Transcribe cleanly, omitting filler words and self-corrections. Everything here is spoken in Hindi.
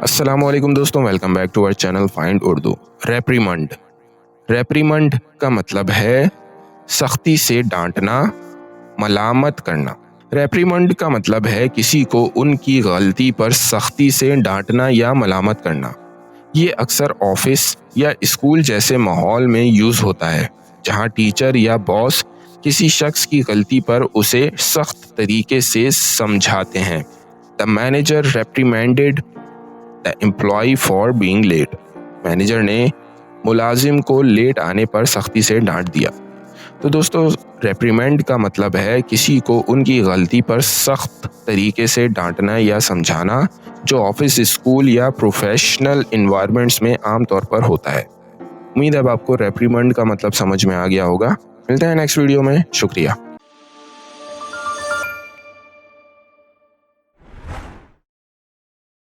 अस्सलामुअलैकुम दोस्तों, welcome back to our channel find Urdu. Reprimand. Reprimand का मतलब है सख्ती से डांटना, मलामत करना। रेप्रीमंड का मतलब है किसी को उनकी गलती पर सख्ती से डांटना या मलामत करना। ये अक्सर ऑफिस या स्कूल जैसे माहौल में यूज होता है, जहाँ टीचर या बॉस किसी शख्स की गलती पर उसे सख्त तरीके से समझाते हैं। The manager reprimanded the employee for being late. Manager ने मुलाजिम को लेट आने पर सख्ती से डांट दिया। तो दोस्तों, रेप्रीमेंड का मतलब है किसी को उनकी गलती पर सख्त तरीके से डांटना या समझाना, जो ऑफिस, स्कूल या प्रोफेशनल इन्वायरमेंट्स में आमतौर पर होता है। उम्मीद है अब आपको रेप्रीमेंड का मतलब समझ में आ गया होगा। मिलते हैं नेक्स्ट वीडियो में। शुक्रिया।